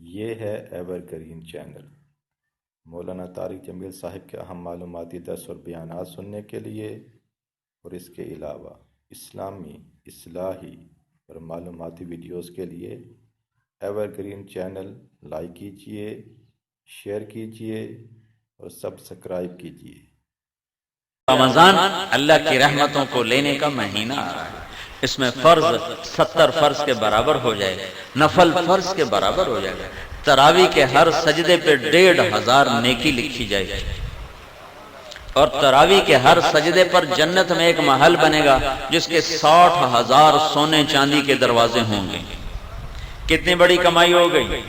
یہ ہے ever green channel. مولانا طارق جمیل صاحب کے اہم معلوماتی درس اور بیانات سننے کے لیے اور اس کے علاوہ اسلامی، اصلاحی اور معلوماتی ویڈیوز کے لیے ایور گرین چینل لائک کیجئے، شیئر کیجئے اور سبسکرائب کیجئے۔ رمضان اللہ کی رحمتوں کو لینے کا مہینہ آ رہا ہے۔ اس میں فرض 70 فرض کے برابر ہو جائے گا، نفل فرض کے برابر ہو جائے گا۔ تراویح کے ہر سجدے پہ 1500 نیکی لکھی جائے گی، اور تراویح کے ہر سجدے پر جنت میں ایک محل بنے گا جس کے 60,000 سونے چاندی کے دروازے ہوں گے۔ کتنی بڑی کمائی ہو گئی۔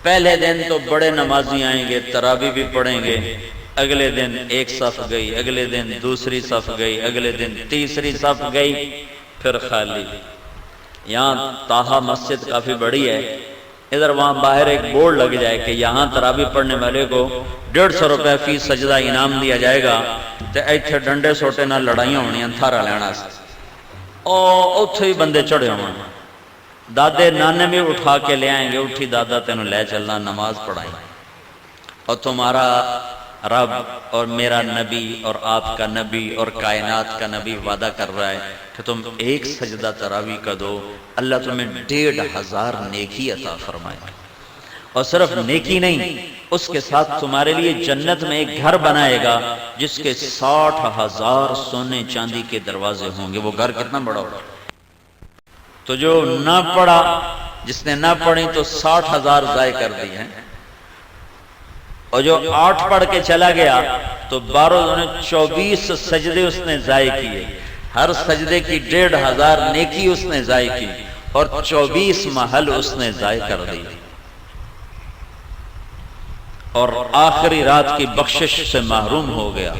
پہلے دن تو بڑے نمازی آئیں گے، تراویح بھی پڑھیں گے، اگلے دن ایک صف گئی، اگلے دن دوسری صف گئی، اگلے دن تیسری صف گئی، پھر خالی۔ یہاں طاہا مسجد کافی بڑی ہے، ادھر وہاں باہر ایک بورڈ لگ جائے کہ یہاں تراویح پڑھنے والے کو 150 روپے فی سجدہ انعام دیا جائے گا، تو ایتھے ڈنڈے سوٹے نہ لڑائیاں ہونیاں تھارا لینا سے، اور اتھے ہی بندے چڑھے ہوں، دادے نانے بھی اٹھا کے لے آئیں گے، اٹھی دادا تینوں لے چلنا نماز پڑھائیں، اور تمہارا رب اور میرا نبی اور آپ کا نبی اور کائنات کا نبی وعدہ کر رہا ہے کہ تم ایک سجدہ تراویح کا دو، اللہ تمہیں 1500 نیکی عطا فرمائے، اور صرف نیکی نہیں، اس کے ساتھ تمہارے لیے جنت میں ایک گھر بنائے گا جس کے 60,000 سونے چاندی کے دروازے ہوں گے۔ وہ گھر کتنا بڑا ہوگا؟ تو جو نہ پڑھا، جس نے نہ پڑھی تو 60,000 ضائع کر دی ہیں، اور جو 8 پڑھ کے چلا گیا تو 24 سجدے اس نے ضائع کیے، ہر سجدے کی 1500 نیکی اس نے ضائع کی، اور 24 محل اس نے ضائع کر دی، اور آخری رات کی بخشش سے محروم ہو گیا۔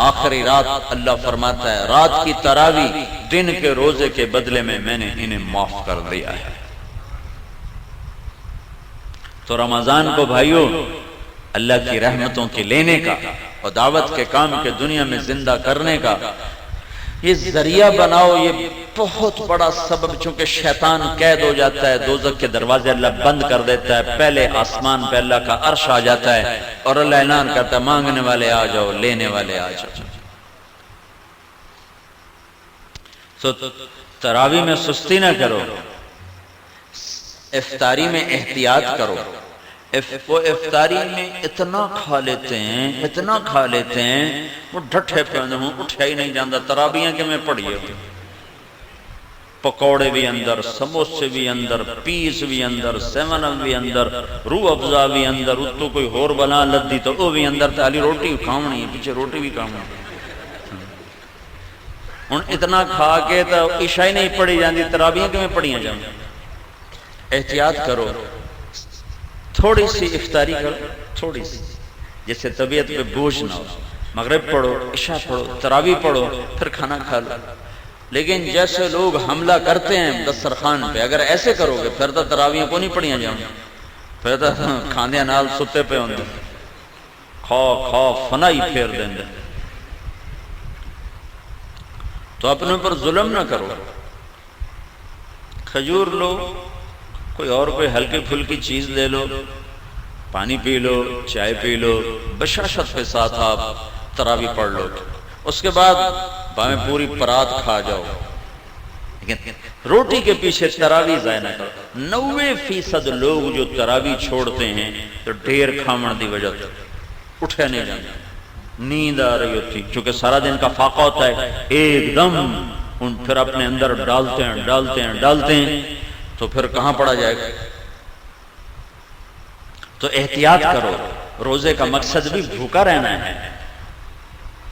آخری رات اللہ فرماتا ہے رات کی تراویح دن کے روزے کے بدلے میں میں نے انہیں معاف کر دیا ہے۔ تو رمضان کو بھائیو اللہ کی رحمتوں کے لینے کا اور دعوت کے کام کے دنیا میں زندہ کرنے کا یہ ذریعہ بناؤ۔ یہ بہت بڑا سبب، چونکہ شیطان قید ہو جاتا ہے، دوزخ کے دروازے اللہ بند کر دیتا ہے، پہلے آسمان پہ اللہ کا عرش آ جاتا ہے اور اللہ اعلان کرتا ہے مانگنے والے آ جاؤ، لینے والے آ جاؤ۔ تو تراویح میں سستی نہ کرو، افطاری میں احتیاط کرو۔ وہ افطاری میں اتنا کھا لیتے ہیں، اتنا کھا لیتے ہیں، وہ ڈھٹھے پہ ہوں، اٹھا ہی نہیں جاندہ۔ تراویحاں کہ میں پڑھیے، پکوڑے بھی اندر، سموسے بھی اندر، پیس بھی اندر، سیون اپ بھی اندر، روح افزا بھی اندر، اتو کوئی ہور بنا لدی تو وہ بھی اندر، تالی روٹی کھاؤنی ہے، پیچھے روٹی بھی کھاؤنی ہے۔ ہن اتنا کھا کے تو عشاء ہی نہیں پڑھی جاندی، تراویحاں کہ میں پڑھیاں جاؤں۔ احتیاط کرو، تھوڑی سی افطاری کرو، تھوڑی سی، جس سے طبیعت پہ بوجھ نہ ہو۔ مغرب پڑھو، عشاء پڑھو، تراویح پڑھو، پھر کھانا کھا لو۔ لیکن جیسے لوگ حملہ کرتے ہیں دسترخوان پہ، اگر ایسے کرو گے پھر تو تراویح کو نہیں پڑھیاں جاؤں، پھر تو کھاندے نال ستے پہ ہوندے، کھا کھا فنائی پھیر دیں دے۔ تو اپنے پر ظلم نہ کرو، کھجور لو، کوئی اور کوئی ہلکی پھلکی چیز لے لو، پانی پی لو، چائے پی لو، بشاشت کے ساتھ آپ تراویح پڑھ لو۔ اس کے بعد بھاویں پوری پرات کھا جاؤ، لیکن روٹی کے پیچھے تراویح ضائع نہ کرو۔ 90% لوگ جو تراویح چھوڑتے ہیں تو ڈھیر کھامن دی وجہ سے اٹھے نہیں جاتے، نیند آ رہی ہوتی، چونکہ سارا دن کا فاقہ ہوتا ہے، ایک دم ان پھر اپنے اندر ڈالتے ہیں تو پھر کہاں پڑا جائے گا۔ تو احتیاط کرو، روزے کا مقصد بھی بھوکا رہنا ہے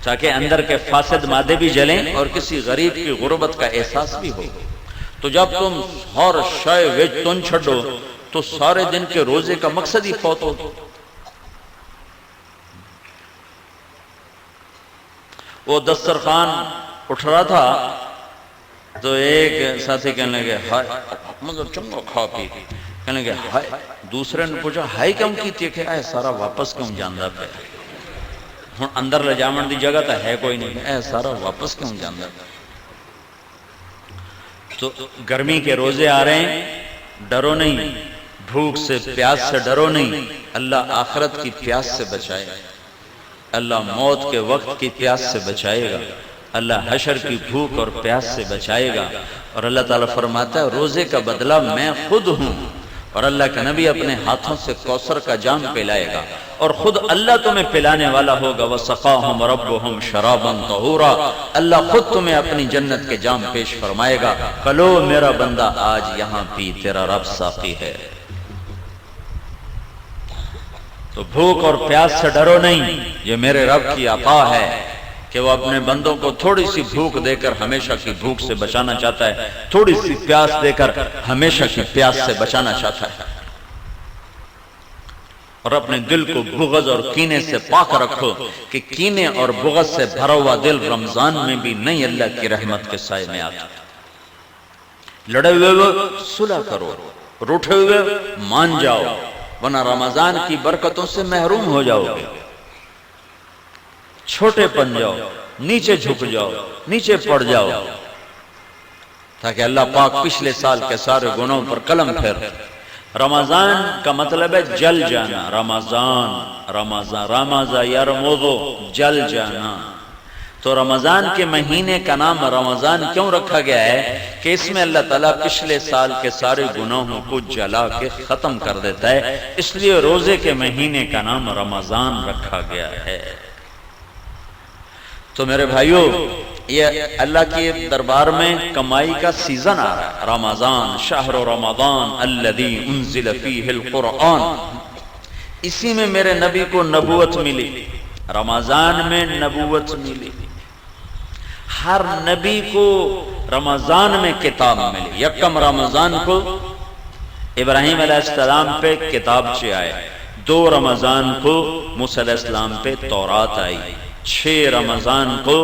تاکہ اندر کے فاسد مادے بھی جلیں اور کسی غریب کی غربت کا احساس بھی ہو۔ تو جب تم ہر شے وچ تن چھڈو تو سارے دن کے روزے کا مقصد ہی فوت ہو۔ وہ دسترخوان اٹھ رہا تھا تو ایک ساتھی کہنے لگے ہائے، مگر چنگا کھا پی، کہنے لگے ہائے، دوسرے نے پوچھا ہائے کم کی کہ اے سارا واپس کیوں جاندہ پہ، ہن اندر لے جامن دی جگہ تو ہے کوئی نہیں، اے سارا واپس کیوں جاندہ پہ۔ تو گرمی کے روزے آ رہے ہیں، ڈرو نہیں، بھوک سے پیاس سے ڈرو نہیں، اللہ آخرت کی پیاس سے بچائے گا، اللہ موت کے وقت کی پیاس سے بچائے گا، اللہ حشر کی بھوک اور پیاس سے بچائے گا۔ اور اللہ تعالیٰ فرماتا ہے روزے کا بدلہ میں خود ہوں، اور اللہ کا نبی اپنے ہاتھوں سے کوثر کا جام پلائے گا، اور خود اللہ تمہیں پلانے والا ہوگا، وَسَقَاهُمْ رَبُّهُمْ شَرَابًا طَهُورًا، اللہ خود تمہیں اپنی جنت کے جام پیش فرمائے گا، کلو میرا بندہ آج یہاں پی، تیرا رب ساقی ہے۔ تو بھوک اور پیاس سے ڈرو نہیں، یہ میرے رب کی عطا ہے کہ وہ اپنے بندوں کو تھوڑی سی بھوک دے کر ہمیشہ کی بھوک سے بچانا چاہتا ہے، تھوڑی سی پیاس دے کر ہمیشہ کی پیاس سے بچانا چاہتا ہے۔ اور اپنے دل کو بغض اور کینے سے پاک رکھو کہ کینے اور بغض سے بھرا ہوا دل رمضان میں بھی نہیں اللہ کی رحمت کے سائے میں آتا۔ لڑے ہوئے صلح کرو، روٹھے ہوئے مان جاؤ، ورنہ رمضان کی برکتوں سے محروم ہو جاؤ گے۔ چھوٹے پن جاؤ، نیچے جھک جاؤ، نیچے پڑ جاؤ، تاکہ اللہ پاک پچھلے سال کے سارے گناہوں پر قلم پھیر۔ رمضان کا مطلب ہے جل جانا، رمضان یرمض، جل جانا۔ تو رمضان کے مہینے کا نام رمضان کیوں رکھا گیا ہے کہ اس میں اللہ تعالیٰ پچھلے سال کے سارے گناہوں کو جلا کے ختم کر دیتا ہے، اس لیے روزے کے مہینے کا نام رمضان رکھا گیا ہے۔ تو میرے بھائیو، یہ اللہ کے دربار میں کمائی کا سیزن آ رہا ہے۔ رمضان شہر رمضان الذی انزل فیہ القرآن، اسی میں میرے نبی کو نبوت ملی، رمضان میں نبوت ملی۔ ہر نبی کو رمضان میں کتاب ملی۔ یکم رمضان کو ابراہیم علیہ السلام پہ کتابچے آئے، 2 رمضان کو موسیٰ علیہ السلام پہ تورات آئی، 6 رمضان کو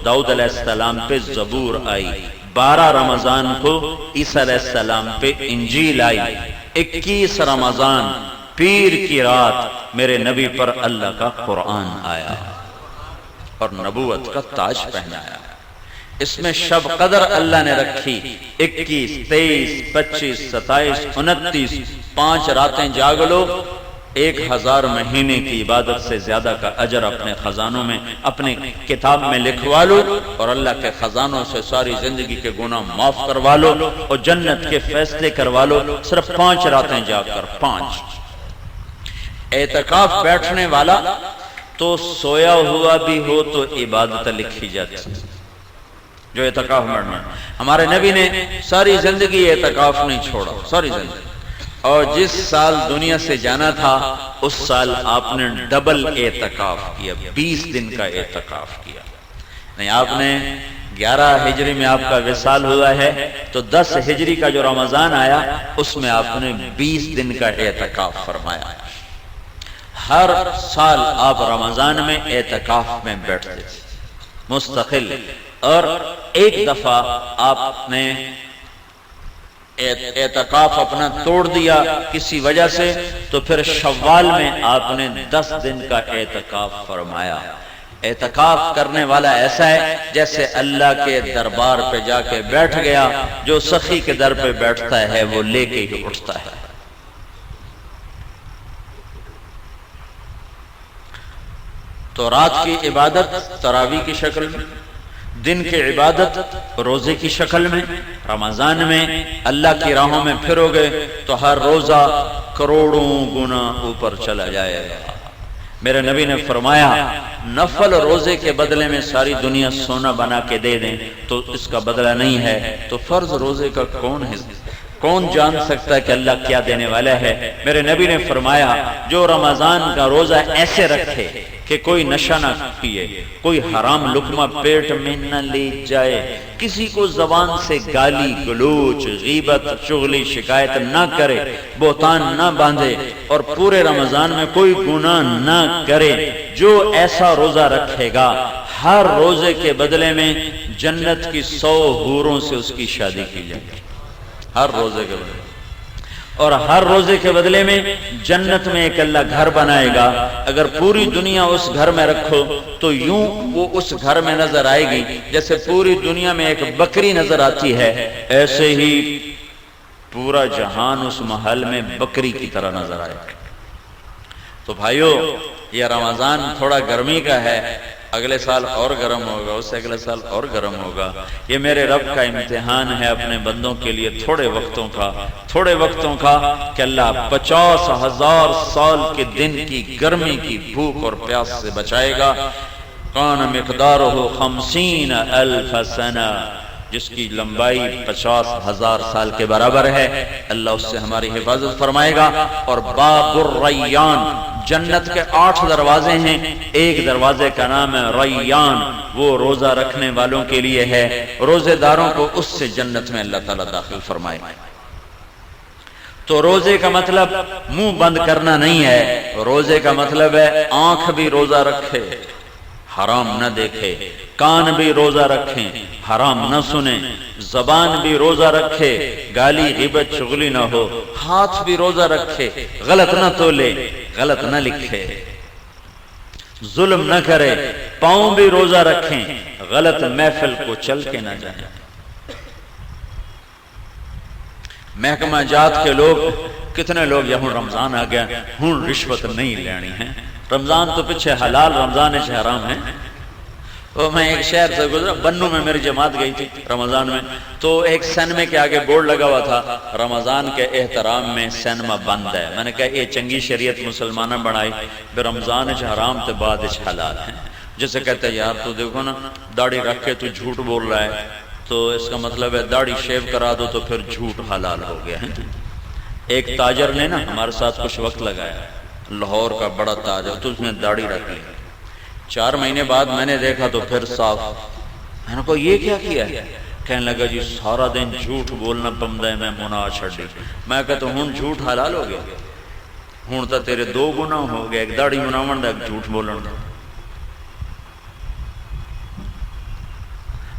داؤد علیہ السلام پہ زبور آئی، 12 رمضان کو عیسیٰ علیہ السلام پہ انجیل آئی، 21 رمضان پیر کی رات میرے نبی پر اللہ کا قرآن آیا اور نبوت کا تاج پہنایا۔ اس میں شب قدر اللہ نے رکھی، 21، 23، 25، 27، 29، 5 راتیں جاگ لو، 1000 مہینے کی عبادت سے زیادہ کا اجر اپنے خزانوں میں، اپنے کتاب میں لکھوا لو، اور اللہ کے خزانوں سے ساری زندگی کے گناہ معاف کروا لو اور جنت کے فیصلے کروا لو، صرف 5 راتیں جاگ کر۔ 5 اعتکاف بیٹھنے والا تو سویا ہوا بھی ہو تو عبادت لکھی جاتی، جو اعتکاف میں ہمارے نبی نے ساری زندگی اعتکاف نہیں چھوڑا، ساری زندگی، اور جس سال دنیا سے جانا تھا اس سال آپ نے ڈبل اعتکاف کیا، 20 دن کا اعتکاف کیا۔ نہیں، آپ نے 11 ہجری میں آپ کا وصال ہوا ہے تو 10 ہجری کا جو رمضان آیا اس میں آپ نے 20 دن کا اعتکاف فرمایا۔ ہر سال آپ رمضان میں اعتکاف میں بیٹھتے تھے مستقل، اور ایک دفعہ آپ نے اعتکاف اپنا توڑ دیا کسی وجہ سے، تو پھر شوال میں آپ نے 10 دن کا اعتکاف فرمایا۔ اعتکاف کرنے والا ایسا ہے جیسے اللہ کے دربار پہ جا کے بیٹھ گیا، جو سخی کے در پہ بیٹھتا ہے وہ لے کے ہی اٹھتا ہے۔ تو رات کی عبادت تراویح کی شکل میں، دن کی عبادت روزے کی شکل میں۔ رمضان میں اللہ کی راہوں میں پھرو گے تو ہر روزہ کروڑوں گنا اوپر چلا جائے گا۔ میرے نبی نے فرمایا نفل روزے کے بدلے میں ساری دنیا سونا بنا کے دے دیں تو اس کا بدلہ نہیں ہے، تو فرض روزے کا کون جان سکتا ہے کہ اللہ کیا دینے والا ہے؟ میرے نبی نے فرمایا جو رمضان کا روزہ ایسے رکھے کہ کوئی نشہ نہ پیے، کوئی حرام لقمہ پیٹ میں نہ لے جائے، کسی کو زبان سے گالی گلوچ غیبت چغلی شکایت نہ کرے، بہتان نہ باندھے، اور پورے رمضان میں کوئی گناہ نہ کرے، جو ایسا روزہ رکھے گا ہر روزے کے بدلے میں جنت کی 100 حوروں سے اس کی شادی کی جائے گی، ہر روزے کے بدلے، اور ہر روزے کے بدلے میں جنت میں ایک اللہ گھر بنائے گا۔ اگر پوری دنیا اس گھر میں رکھو تو یوں وہ اس گھر میں نظر آئے گی جیسے پوری دنیا میں ایک بکری نظر آتی ہے، ایسے ہی پورا جہان اس محل میں بکری کی طرح نظر آئے گا۔ تو بھائیو، یہ رمضان تھوڑا گرمی کا ہے، اگلے سال اور گرم ہوگا، اس سے اگلے سال اور گرم ہوگا۔ یہ میرے رب کا امتحان ہے اپنے بندوں کے لیے، تھوڑے وقتوں کا کہ اللہ 50,000 سال کے دن کی گرمی کی بھوک اور پیاس سے بچائے گا۔ کان مقدارہ 50,000 سنہ، جس کی لمبائی 50,000 سال کے برابر ہے، اللہ اس سے ہماری حفاظت فرمائے گا۔ اور باب الریان، جنت کے 8 دروازے ہیں، ایک دروازے کا نام ہے ریان، وہ روزہ رکھنے والوں کے لیے ہے، روزے داروں کو اس سے جنت میں اللہ تعالیٰ داخل فرمائے۔ تو روزے کا مطلب منہ بند کرنا نہیں ہے، روزے کا مطلب ہے آنکھ بھی روزہ رکھے، حرام نہ دیکھے، کان بھی روزہ رکھیں، حرام نہ سنیں، زبان بھی روزہ رکھے، گالی غیبت چغلی نہ ہو، ہاتھ بھی روزہ رکھے، غلط نہ تولے، غلط نہ لکھے، ظلم نہ کرے، پاؤں بھی روزہ رکھیں، غلط محفل کو چل کے نہ جائیں۔ محکمہ جات کے لوگ، کتنے لوگ یہاں رمضان آ گیا ہوں رشوت نہیں لینی ہے، رمضان تو پیچھے حلال، رمضان سے حرام ہے۔ وہ میں ایک شہر سے گزرا، بنو میں میری جماعت گئی تھی رمضان میں، تو ایک سینمے کے آگے بورڈ لگا ہوا تھا رمضان کے احترام میں سینما بند ہے۔ میں نے کہا یہ چنگی شریعت مسلمانہ بنائی، بے رمضان سے حرام تے بعد سے حلال ہے۔ جسے کہتے ہیں یار تو دیکھو نا داڑھی رکھ کے تو جھوٹ بول رہا ہے، تو اس کا مطلب ہے داڑھی شیو کرا دو تو پھر جھوٹ حلال ہو گیا ہے۔ ایک تاجر نے نا ہمارے ساتھ کچھ وقت لگایا، لاہور کا بڑا تاجر، تو اس نے داڑھی رکھ لی۔ 4 مہینے بعد میں نے دیکھا تو پھر صاف۔ میں نے کہا یہ کیا کیا ہے؟ کہنے لگا جی سارا دن جھوٹ بولنا بندہ ہے، میں منع چھڑ دی۔ میں کہتا ہوں جھوٹ حلال ہو گیا، ہوں تو تیرے 2 گناہ ہو گئے، ایک داڑھی مناون دا، ایک جھوٹ بولن دا۔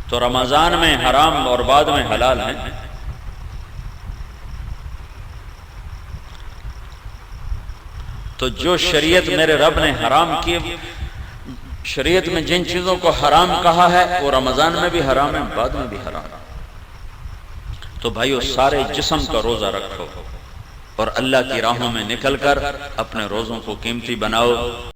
تو رمضان میں حرام اور بعد میں حلال ہے۔ تو جو شریعت میرے رب نے حرام کیے، شریعت میں جن چیزوں کو حرام کہا ہے وہ رمضان میں بھی حرام ہے، بعد میں بھی حرام ہے۔ تو بھائیو سارے جسم کا روزہ رکھو اور اللہ کی راہوں میں نکل کر اپنے روزوں کو قیمتی بناؤ۔